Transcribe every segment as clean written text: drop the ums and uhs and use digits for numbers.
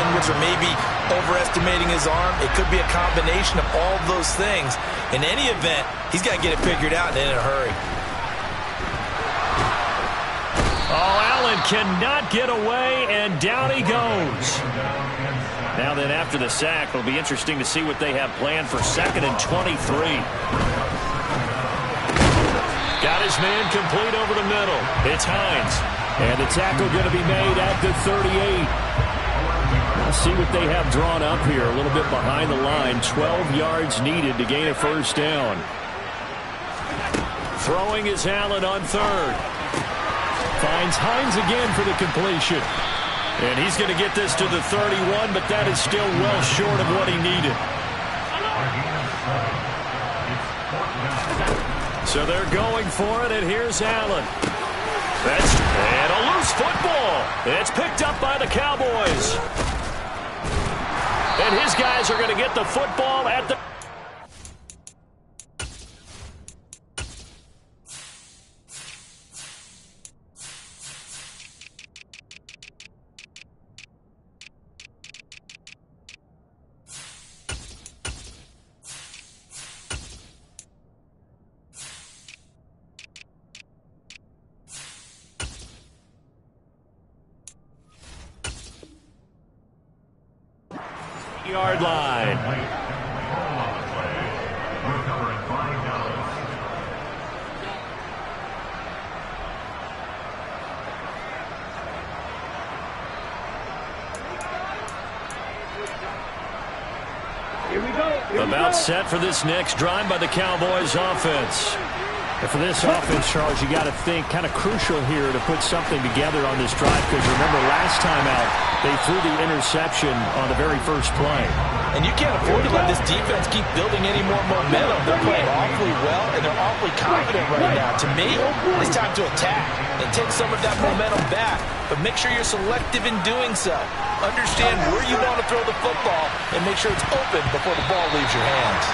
language or maybe overestimating his arm. It could be a combination of all of those things. In any event, he's got to get it figured out and in a hurry. Oh, Allen cannot get away, and down he goes. Now then, after the sack, it'll be interesting to see what they have planned for 2nd and 23. Got his man complete over the middle. It's Hines. And the tackle going to be made at the 38. Let's see what they have drawn up here. A little bit behind the line. 12 yards needed to gain a first down. Throwing is Allen on 3rd. Finds Hines again for the completion. And he's going to get this to the 31, but that is still well short of what he needed. So they're going for it, and here's Allen. And a loose football. It's picked up by the Cowboys. And his guys are going to get the football at the... yard line. Here we go. About set for this next drive by the Cowboys offense. And for this offense, Charles, you got to think kind of crucial here to put something together on this drive, because remember last time out they threw the interception on the very first play. And you can't afford to let this defense keep building any more momentum. They're playing awfully well, and they're awfully confident right now. To me, it's time to attack and take some of that momentum back, but make sure you're selective in doing so. Understand where you want to throw the football and make sure it's open before the ball leaves your hands.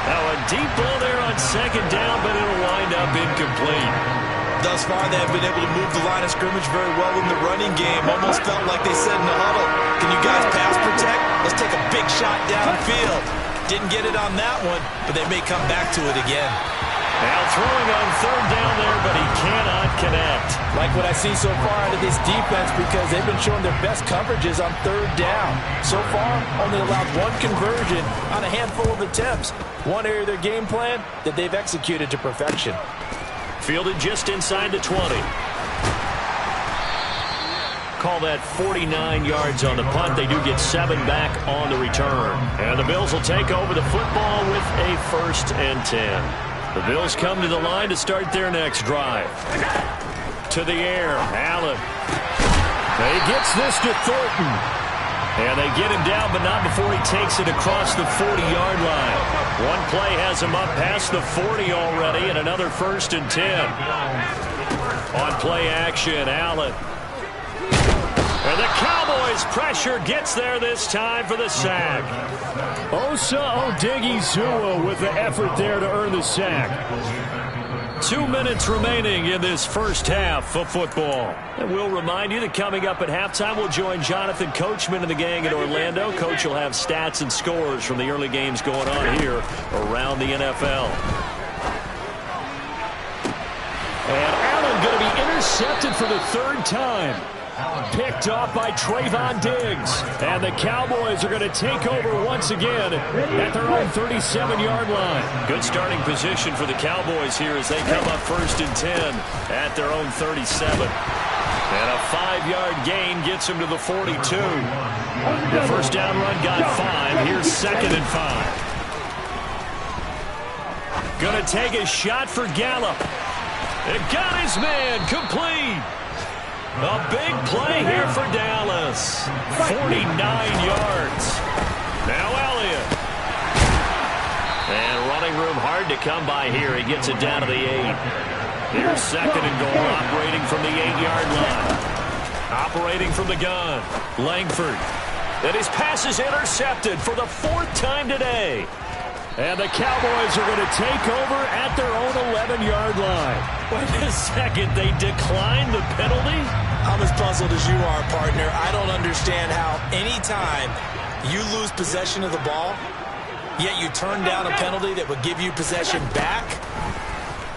Now a deep ball there on 2nd down, but it'll wind up incomplete. Thus far, they have been able to move the line of scrimmage very well in the running game. Almost felt like they said in the huddle, can you guys pass protect? Let's take a big shot downfield. Didn't get it on that one, but they may come back to it again. Now throwing on 3rd down there, but he cannot connect. Like what I see so far out of this defense, because they've been showing their best coverages on 3rd down. So far, only allowed 1 conversion on a handful of attempts. One area of their game plan that they've executed to perfection. Fielded just inside the 20. Call that 49 yards on the punt. They do get 7 back on the return. And the Bills will take over the football with a 1st and 10. The Bills come to the line to start their next drive. To the air, Allen. He gets this to Thornton. And they get him down, but not before he takes it across the 40-yard line. One play has him up past the 40 already, and another 1st and 10. On play action, Allen. And the Cowboys' pressure gets there this time for the sack. Osa Odighizuwa with the effort there to earn the sack. 2 minutes remaining in this first half of football. And we'll remind you that coming up at halftime, we'll join Jonathan Coachman and the gang in Orlando. Coach will have stats and scores from the early games going on here around the NFL. And Allen going to be intercepted for the 3rd time. Picked off by Trayvon Diggs. And the Cowboys are going to take over once again at their own 37-yard line. Good starting position for the Cowboys here as they come up 1st and 10 at their own 37. And a 5-yard gain gets them to the 42. The first down run got 5. Here's 2nd and 5. Going to take a shot for Gallup. It got his man complete. A big play here for Dallas. 49 yards. Now Elliott. And running room hard to come by here. He gets it down to the 8. Here's 2nd and goal, operating from the 8-yard line. Operating from the gun. Langford. And his pass is intercepted for the 4th time today. And the Cowboys are going to take over at their own 11-yard line. Wait a second. They declined the penalty? I'm as puzzled as you are, partner. I don't understand how anytime you lose possession of the ball, yet you turn down a penalty that would give you possession back.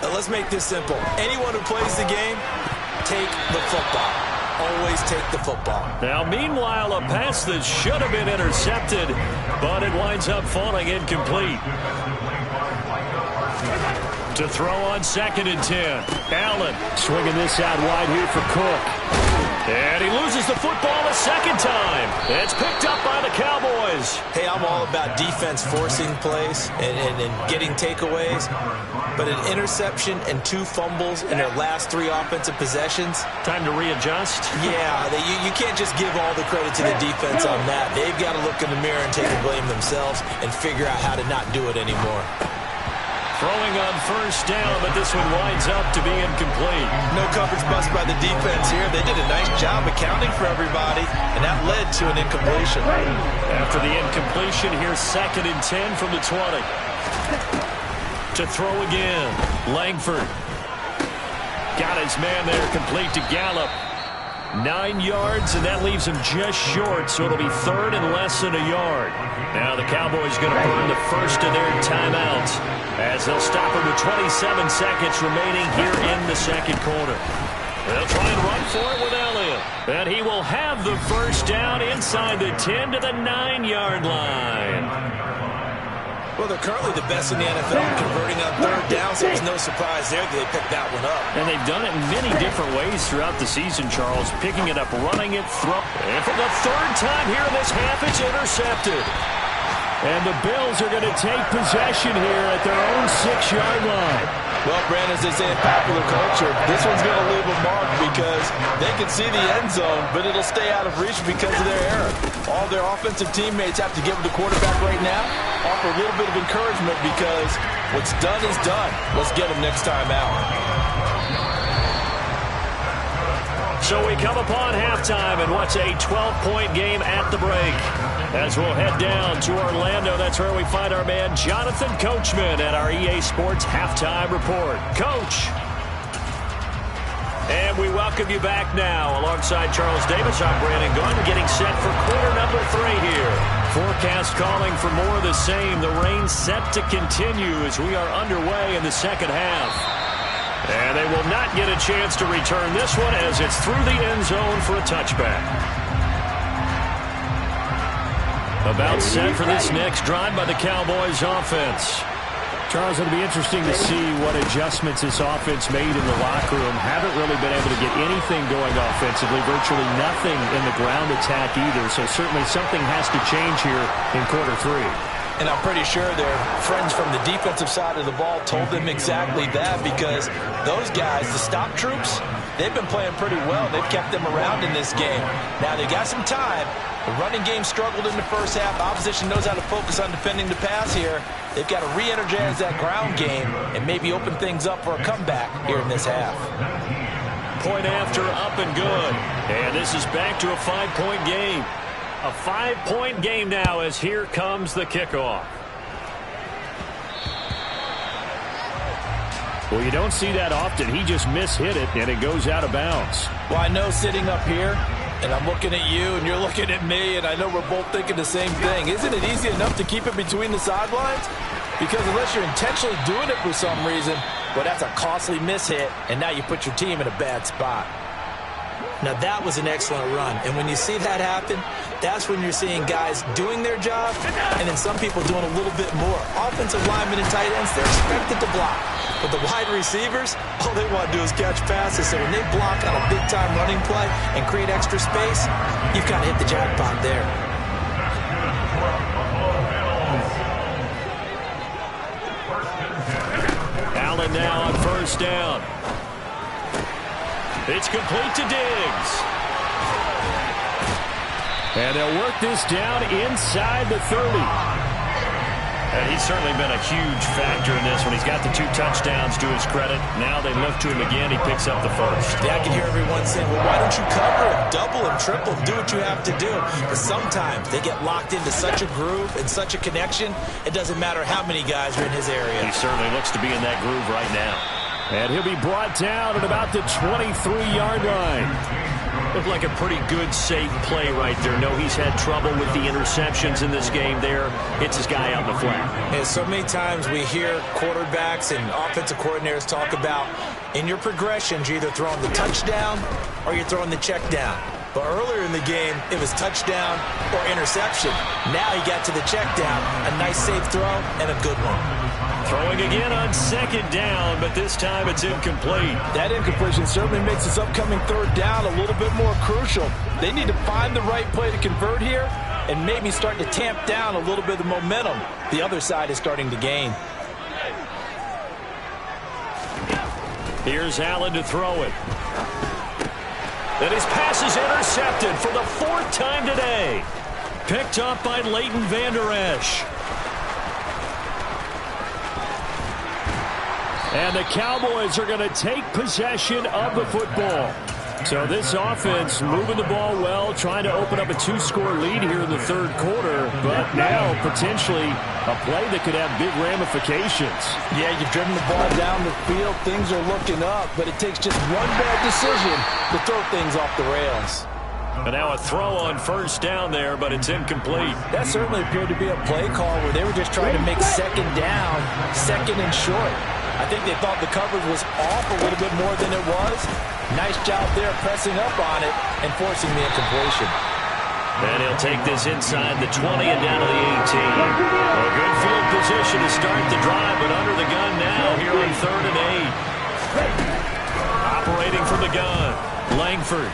Let's make this simple. Anyone who plays the game, take the football. Always take the football. Now, meanwhile, a pass that should have been intercepted, but it winds up falling incomplete. To throw on 2nd and 10. Allen swinging this out wide here for Cook. And he loses the football a second time. It's picked up by the Cowboys. Hey, I'm all about defense forcing plays and getting takeaways. But an interception and 2 fumbles in their last 3 offensive possessions. Time to readjust. Yeah, you can't just give all the credit to the defense on that. They've got to look in the mirror and take the blame themselves and figure out how to not do it anymore. Throwing on 1st down, but this one winds up to be incomplete. No coverage bust by the defense here. They did a nice job accounting for everybody, and that led to an incompletion. After the incompletion, here's 2nd and 10 from the 20. To throw again, Langford. Got his man there, complete to Gallup. 9 yards, and that leaves him just short, so it'll be 3rd and less than a yard. Now the Cowboys going to burn the first of their timeouts as they'll stop him with 27 seconds remaining here in the 2nd quarter. They'll try and run for it with Elliott. And he will have the first down inside the 10 to the 9-yard line. Well, they're currently the best in the NFL converting on 3rd down, so there's no surprise there that they picked that one up. And they've done it in many different ways throughout the season, Charles. Picking it up, running it, and for the 3rd time here in this half, it's intercepted. And the Bills are going to take possession here at their own 6-yard line. Well, Brandon, as they say in popular culture, this one's going to leave a mark because they can see the end zone, but it'll stay out of reach because of their error. All their offensive teammates have to give the quarterback right now, offer a little bit of encouragement because what's done is done. Let's get them next time out. So we come upon halftime in what's a 12-point game at the break. As we'll head down to Orlando, that's where we find our man Jonathan Coachman at our EA Sports Halftime Report. Coach. And we welcome you back now. Alongside Charles Davis, I'm Brandon Gunn, getting set for quarter number 3 here. Forecast calling for more of the same. The rain set to continue as we are underway in the 2nd half. And they will not get a chance to return this one as it's through the end zone for a touchback. About set for this next drive by the Cowboys offense. Charles, it'll be interesting to see what adjustments this offense made in the locker room. Haven't really been able to get anything going offensively, virtually nothing in the ground attack either. So certainly something has to change here in quarter 3. And I'm pretty sure their friends from the defensive side of the ball told them exactly that because those guys, the stop troops, they've been playing pretty well. They've kept them around in this game. Now, they got some time. The running game struggled in the first half. Opposition knows how to focus on defending the pass here. They've got to re-energize that ground game and maybe open things up for a comeback here in this half. Point after, up and good. And this is back to a 5-point game. A 5-point game now as here comes the kickoff. Well, you don't see that often. He just mishit it, and it goes out of bounds. Well, I know sitting up here, and I'm looking at you, and you're looking at me, and I know we're both thinking the same thing. Isn't it easy enough to keep it between the sidelines? Because unless you're intentionally doing it for some reason, well, that's a costly mishit, and now you put your team in a bad spot. Now, that was an excellent run, and when you see that happen, that's when you're seeing guys doing their job, and then some people doing a little bit more. Offensive linemen and tight ends, they're expected to block. But the wide receivers, all they want to do is catch passes. So when they block on a big-time running play and create extra space, you've got to hit the jackpot there. Allen now on 1st down. It's complete to Diggs. And they'll work this down inside the 30. And he's certainly been a huge factor in this one. He's got the 2 touchdowns to his credit. Now they look to him again. He picks up the first. Yeah, I can hear everyone saying, well, why don't you cover him, double him, triple him, do what you have to do. Because sometimes they get locked into such a groove and such a connection, it doesn't matter how many guys are in his area. He certainly looks to be in that groove right now. And he'll be brought down at about the 23-yard line. Looked like a pretty good, safe play right there. No, he's had trouble with the interceptions in this game there. Hits his guy out in the flat. And so many times we hear quarterbacks and offensive coordinators talk about in your progressions, you're either throwing the touchdown or you're throwing the check down. But earlier in the game, it was touchdown or interception. Now he got to the check down. A nice safe throw and a good one. Throwing again on second down, but this time it's incomplete. That incompletion certainly makes this upcoming third down a little bit more crucial. They need to find the right play to convert here and maybe start to tamp down a little bit of momentum the other side is starting to gain. Here's Allen to throw it. And his pass is intercepted for the fourth time today. Picked up by Leighton Vander Esch. And the Cowboys are going to take possession of the football. So this offense moving the ball well, trying to open up a two-score lead here in the third quarter, but now potentially a play that could have big ramifications. Yeah, you've driven the ball down the field. Things are looking up, but it takes just one bad decision to throw things off the rails. And now a throw on first down there, but it's incomplete. That certainly appeared to be a play call where they were just trying to make second down, second and short. I think they thought the coverage was off a little bit more than it was. Nice job there pressing up on it and forcing the incompletion. And he'll take this inside the 20 and down to the 18. A good field position to start the drive, but under the gun now here on 3rd and 8. Operating from the gun, Langford.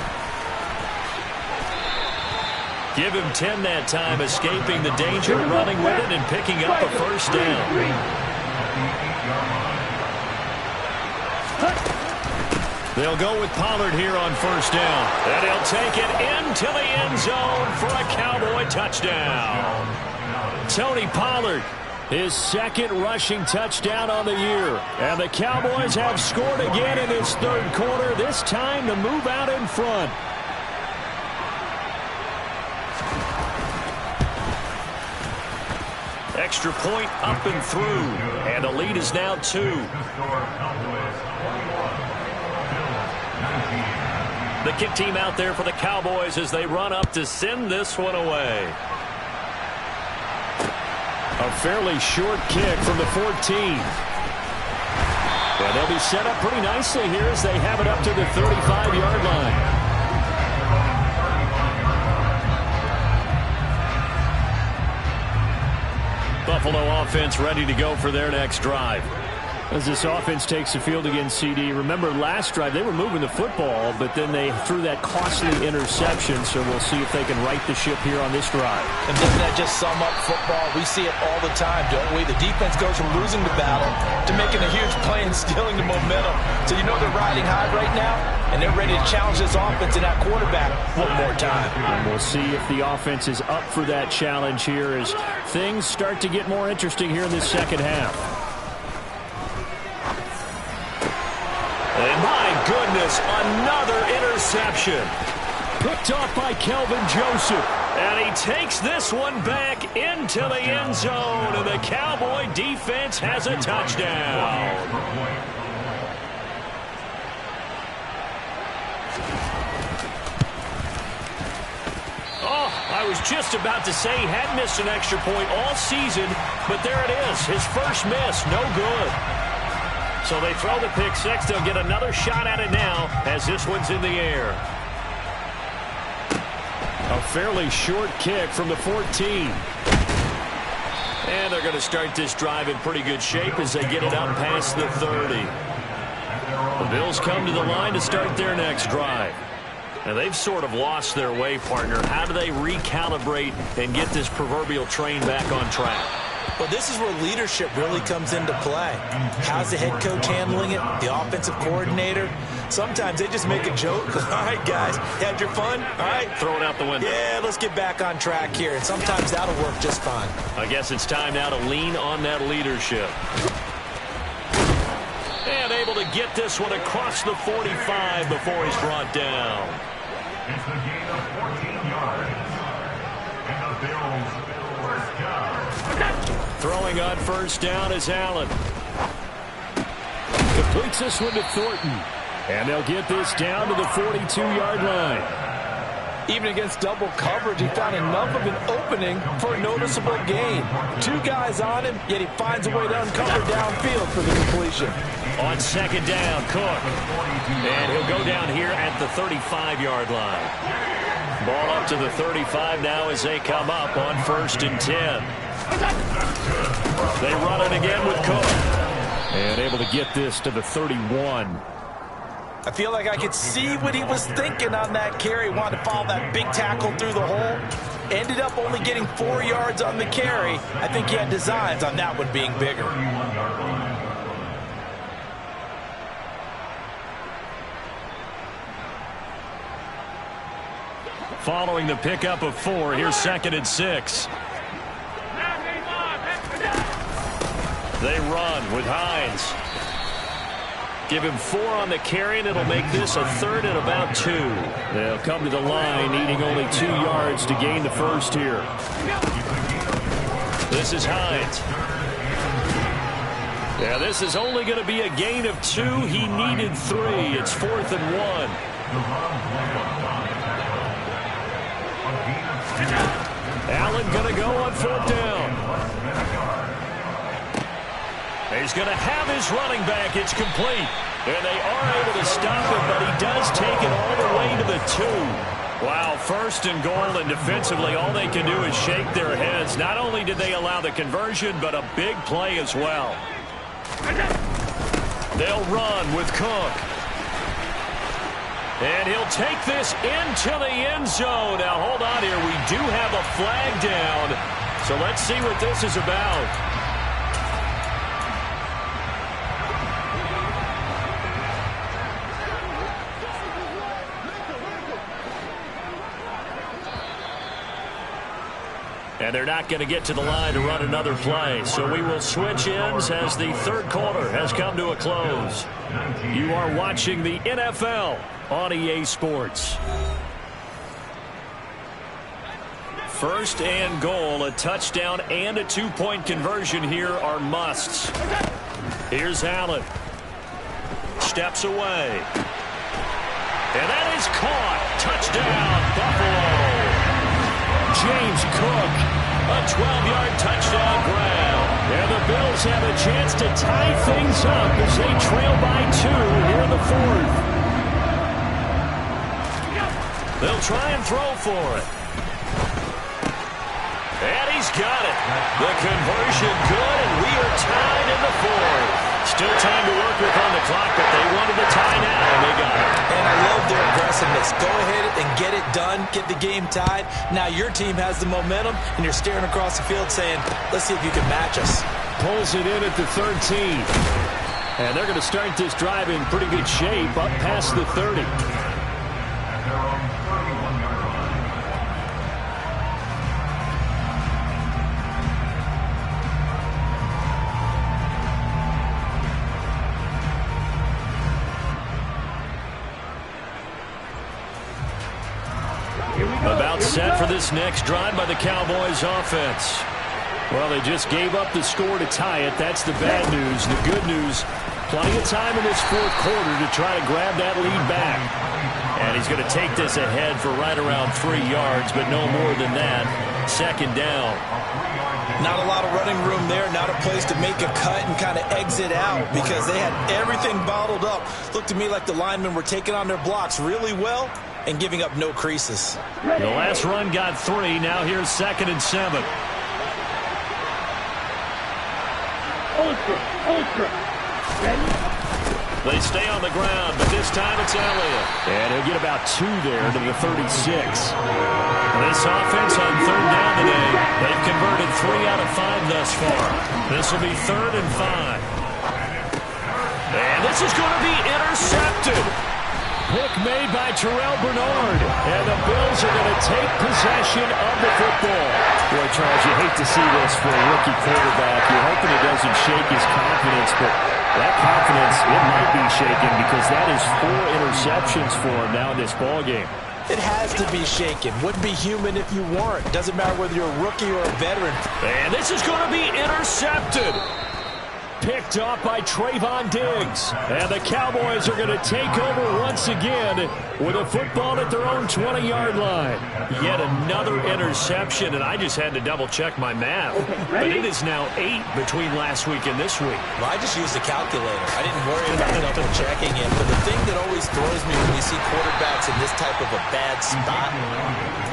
Give him 10 that time, escaping the danger, running with it, and picking up a first down. They'll go with Pollard here on first down. And he'll take it into the end zone for a Cowboy touchdown. Tony Pollard, his second rushing touchdown on the year. And the Cowboys have scored again in this third quarter, this time to move out in front. Extra point up and through. And the lead is now 2. The kick team out there for the Cowboys as they run up to send this one away. A fairly short kick from the 14. And they'll be set up pretty nicely here as they have it up to the 35-yard line. Buffalo offense ready to go for their next drive. As this offense takes the field against CD, remember last drive they were moving the football, but then they threw that costly interception, so we'll see if they can right the ship here on this drive. And doesn't that just sum up football? We see it all the time, don't we? The defense goes from losing the battle to making a huge play and stealing the momentum. So you know they're riding high right now, and they're ready to challenge this offense and that quarterback one more time. And we'll see if the offense is up for that challenge here as things start to get more interesting here in this second half. And my goodness, another interception. Picked off by Kelvin Joseph. And he takes this one back into the end zone. And the Cowboy defense has a touchdown. Oh, I was just about to say he had missed an extra point all season. But there it is, his first miss, no good. So they throw the pick six. They'll get another shot at it now as this one's in the air. A fairly short kick from the 14. And they're going to start this drive in pretty good shape as they get it up past the 30. The Bills come to the line to start their next drive. And they've sort of lost their way, partner. How do they recalibrate and get this proverbial train back on track? Well, this is where leadership really comes into play. How's the head coach handling it? The offensive coordinator? Sometimes they just make a joke. All right, guys, had your fun? All right. Throw it out the window. Yeah, let's get back on track here. And sometimes that'll work just fine. I guess it's time now to lean on that leadership. And able to get this one across the 45 before he's brought down. It's the gain of 14 yards. And the Bills first down. Throwing on first down is Allen. Completes this one to Thornton. And they'll get this down to the 42-yard line. Even against double coverage, he found enough of an opening for a noticeable gain. 2 guys on him, yet he finds a way to uncover downfield for the completion. On second down, Cook. And he'll go down here at the 35-yard line. Ball up to the 35 now as they come up on 1st and 10. They run it again with Cook. And able to get this to the 31. I feel like I could see what he was thinking on that carry. Wanted to follow that big tackle through the hole. Ended up only getting 4 yards on the carry. I think he had designs on that one being bigger. Following the pickup of 4, here's 2nd and 6. They run with Hines. Give him 4 on the carry, and it'll make this a 3rd and about 2. They'll come to the line, needing only 2 yards to gain the first here. This is Hines. Yeah, this is only going to be a gain of 2. He needed 3. It's 4th and 1. Allen going to go on 4th down. He's going to have his running back. It's complete. And they are able to stop him, but he does take it all the way to the 2. Wow, 1st and goal, and defensively all they can do is shake their heads. Not only did they allow the conversion, but a big play as well. They'll run with Cook. And he'll take this into the end zone. Now, hold on here. We do have a flag down. So let's see what this is about. And they're not going to get to the line to run another play. So we will switch ends as the 3rd quarter has come to a close. You are watching the NFL on EA Sports. 1st and goal, a touchdown and a 2-point conversion here are musts. Here's Allen. Steps away. And that is caught. Touchdown, Buffalo. James Cook, a 12-yard touchdown grab. And the Bills have a chance to tie things up as they trail by 2 here in the 4th. They'll try and throw for it. And he's got it. The conversion good, and we are tied in the 4th. Still time to work with on the clock, but they wanted the tie now, and they got it. And I love their aggressiveness. Go ahead and get it done, get the game tied. Now your team has the momentum, and you're staring across the field saying, let's see if you can match us. Pulls it in at the 13. And they're going to start this drive in pretty good shape up past the 30. About set for this next drive by the Cowboys offense. Well, they just gave up the score to tie it. That's the bad news. The good news, plenty of time in this 4th quarter to try to grab that lead back. And he's going to take this ahead for right around 3 yards, but no more than that. 2nd down. Not a lot of running room there, not a place to make a cut and kind of exit out because they had everything bottled up. Looked to me like the linemen were taking on their blocks really well and giving up no creases. The last run got 3. Now here's 2nd and 7. They stay on the ground, but this time it's Elliott. And he'll get about 2 there to the 36. This offense on 3rd down today, they've converted 3 out of 5 thus far. This will be 3rd and 5. And this is going to be intercepted. Pick made by Terrell Bernard. And the Bills are going to take possession of the football. Boy, Charles, you hate to see this for a rookie quarterback. You're hoping it doesn't shake his confidence, but that confidence, it might be shaken because that is 4 interceptions for him now in this ballgame. It has to be shaken. Wouldn't be human if you weren't. Doesn't matter whether you're a rookie or a veteran. And this is going to be intercepted. picked off by Trayvon Diggs. And the Cowboys are going to take over once again with a football at their own 20-yard line. Yet another interception, and I just had to double-check my math. But it is now 8 between last week and this week. Well, I just used a calculator. I didn't worry about double-checking it. But the thing that always throws me when you see quarterbacks in this type of a bad spot,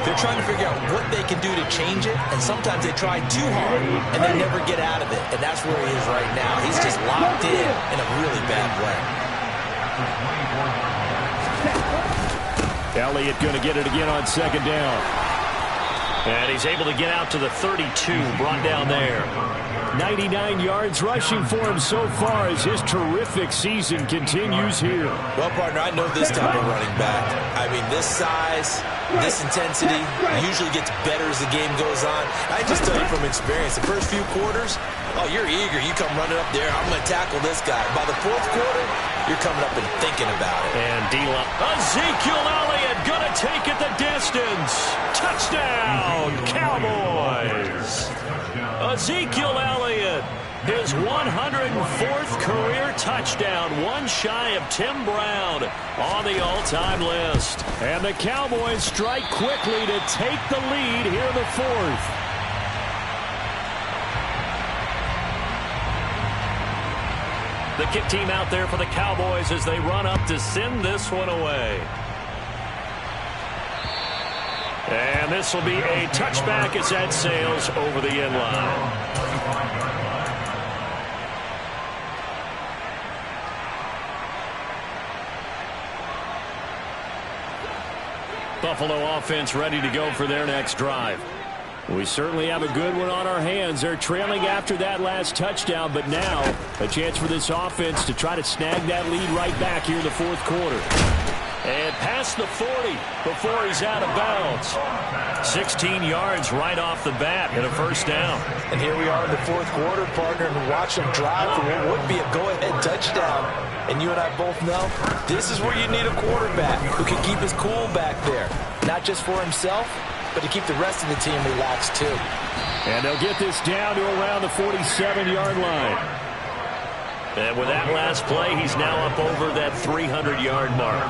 they're trying to figure out what they can do to change it, and sometimes they try too hard, and they never get out of it. And that's where he is right now. He's just locked in a really bad way. Elliott going to get it again on second down. And he's able to get out to the 32, brought down there. 99 yards rushing for him so far as his terrific season continues here. Well, partner, I know this type of running back. I mean, this size, this intensity usually gets better as the game goes on. I just tell you from experience, the first few quarters, oh, you're eager. You come running up there, I'm going to tackle this guy. By the fourth quarter, you're coming up and thinking about it. And D-line. Ezekiel Elliott going to take it the distance. Touchdown, Cowboys. Ezekiel Elliott, his 104th career touchdown, one shy of Tim Brown on the all-time list. And the Cowboys strike quickly to take the lead here in the fourth. The kick team out there for the Cowboys as they run up to send this one away. And this will be a touchback as that sails over the end line. Buffalo offense ready to go for their next drive. We certainly have a good one on our hands. They're trailing after that last touchdown, but now a chance for this offense to try to snag that lead right back here in the fourth quarter. And past the 40 before he's out of bounds. 16 yards right off the bat and a first down. And here we are in the fourth quarter, partner, and watch him drive for what would be a go-ahead touchdown. And you and I both know this is where you need a quarterback who can keep his cool back there. Not just for himself, but to keep the rest of the team relaxed too. And they'll get this down to around the 47-yard line. And with that last play, he's now up over that 300-yard mark.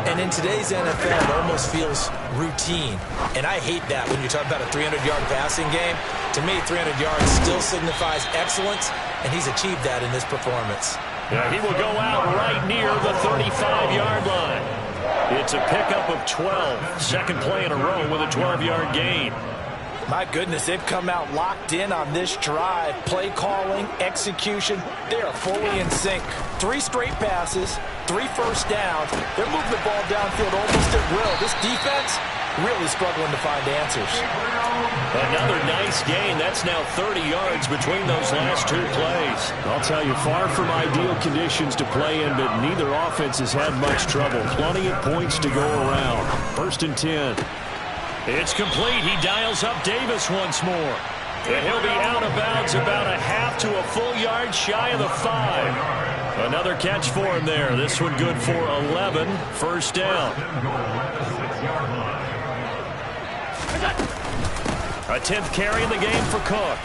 And in today's NFL, it almost feels routine. And I hate that when you talk about a 300-yard passing game. To me, 300 yards still signifies excellence, and he's achieved that in this performance. Yeah, he will go out right near the 35-yard line. It's a pickup of 12. Second play in a row with a 12-yard gain. My goodness, they've come out locked in on this drive. Play calling, execution, they are fully in sync. 3 straight passes, 3 first downs. They're moving the ball downfield almost at will. This defense really struggling to find answers. Another nice gain. That's now 30 yards between those last 2 plays. I'll tell you, far from ideal conditions to play in, but neither offense has had much trouble. Plenty of points to go around. 1st and 10. It's complete. He dials up Davis once more. And he'll be out of bounds about a half to a full yard shy of the 5. Another catch for him there. This one good for 11. First down. A 10th carry in the game for Cook.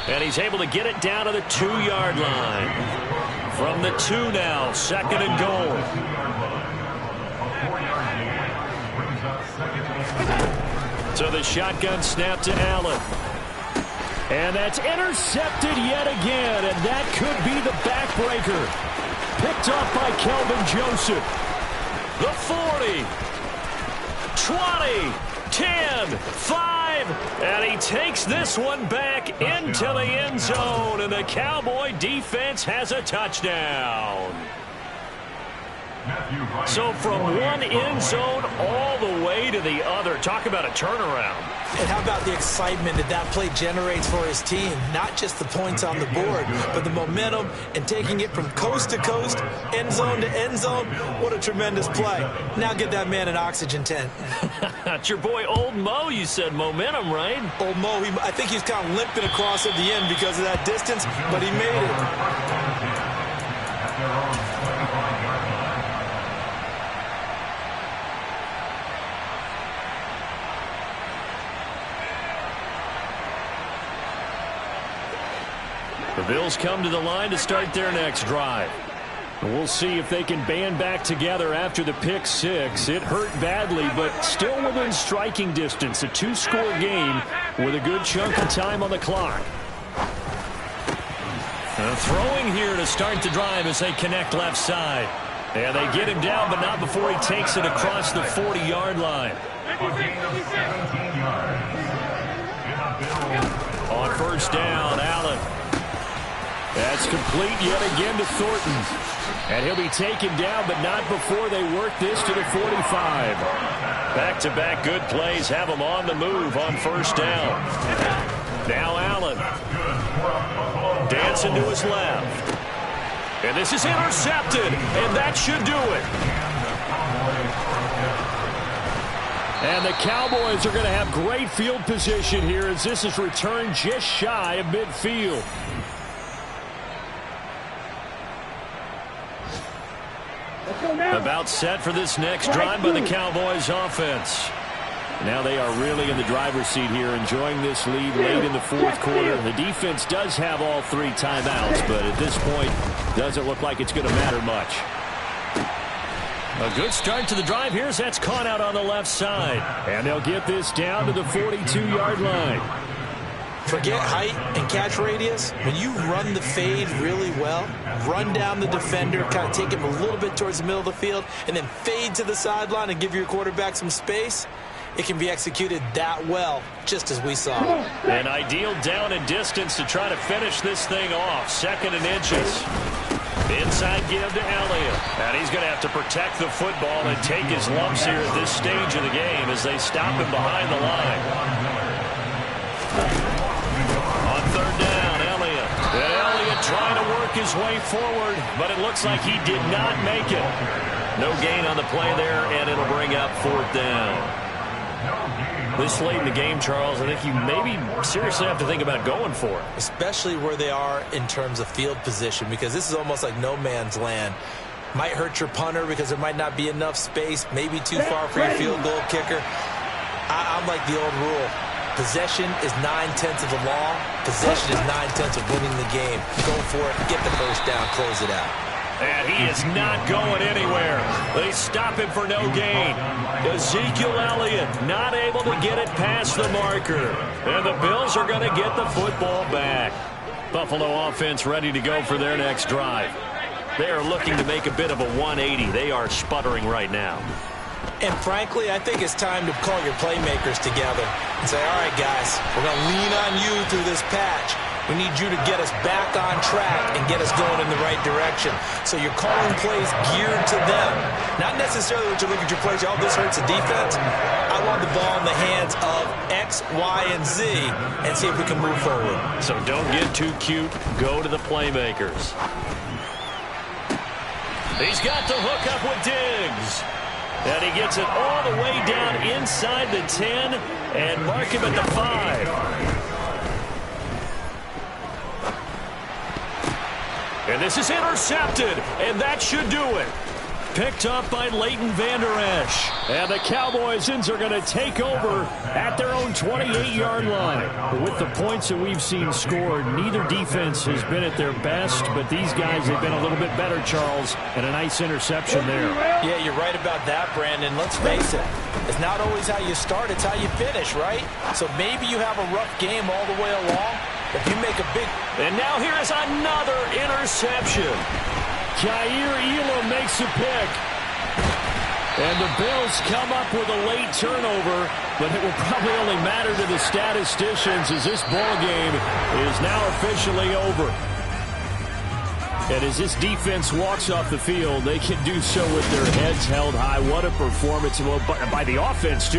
And he's able to get it down to the 2-yard line. From the 2 now, 2nd and goal. So the shotgun snap to Allen. And that's intercepted yet again, and that could be the backbreaker. Picked off by Kelvin Joseph. The 40, 20, 10, 5, and he takes this one back into the end zone, and the Cowboy defense has a touchdown. So from one end zone all the way to the other. Talk about a turnaround. And how about the excitement that that play generates for his team? Not just the points on the board, but the momentum and taking it from coast to coast, end zone to end zone. What a tremendous play. Now get that man an oxygen tent. That's your boy Old Mo. You said momentum, right? Old Mo, I think he's kind of limping across at the end because of that distance, but he made it. The Bills come to the line to start their next drive. We'll see if they can band back together after the pick six. It hurt badly, but still within striking distance. A two-score game with a good chunk of time on the clock. Throwing here to start the drive as they connect left side. And they get him down, but not before he takes it across the 40-yard line. On first down, Allen. That's complete yet again to Thornton. And he'll be taken down, but not before they work this to the 45. Back-to-back good plays have him on the move on first down. Now Allen. Dancing to his left. And this is intercepted, and that should do it. And the Cowboys are going to have great field position here as this is returned just shy of midfield. About set for this next drive by the Cowboys offense. Now they are really in the driver's seat here, enjoying this lead late in the fourth quarter. The defense does have all three timeouts, but at this point, doesn't look like it's going to matter much. A good start to the drive here as that's caught out on the left side. And they'll get this down to the 42-yard line. Forget height and catch radius. When you run the fade really well, run down the defender, kind of take him a little bit towards the middle of the field, and then fade to the sideline and give your quarterback some space, it can be executed that well, just as we saw. An ideal down and distance to try to finish this thing off. 2nd and inches. Inside give to Elliott. And he's going to have to protect the football and take his lumps here at this stage of the game as they stop him behind the line. On third down, Elliott. And Elliott trying to work his way forward, but it looks like he did not make it. No gain on the play there, and it'll bring up 4th down. This late in the game, Charles, I think you maybe seriously have to think about going for it. Especially where they are in terms of field position, because this is almost like no man's land. Might hurt your punter because there might not be enough space, maybe too far for your field goal kicker. I'm like the old rule. Possession is 9/10 of the law. Possession is 9/10 of winning the game. Go for it, get the first down, close it out. And he is not going anywhere. They stop him for no gain. Ezekiel Elliott not able to get it past the marker. And the Bills are going to get the football back. Buffalo offense ready to go for their next drive. They are looking to make a bit of a 180. They are sputtering right now. And frankly, I think it's time to call your playmakers together and say, all right, guys, we're going to lean on you through this patch. We need you to get us back on track and get us going in the right direction. So you're calling plays geared to them. Not necessarily that you look at your plays, oh, this hurts the defense. I want the ball in the hands of X, Y, and Z and see if we can move forward. So don't get too cute. Go to the playmakers. He's got the hook up with Diggs. And he gets it all the way down inside the 10 and mark him at the 5. And this is intercepted, and that should do it. Picked up by Leighton Vander Esch. And the Cowboys are going to take over at their own 28-yard line. With the points that we've seen scored, neither defense has been at their best, but these guys have been a little bit better, Charles, and a nice interception there. Yeah, you're right about that, Brandon. Let's face it. It's not always how you start, it's how you finish, right? So maybe you have a rough game all the way along. If you make a big... And now here is another interception. Jair Elam makes a pick. And the Bills come up with a late turnover, but it will probably only matter to the statisticians as this ball game is now officially over. And as this defense walks off the field, they can do so with their heads held high. What a performance by the offense, too.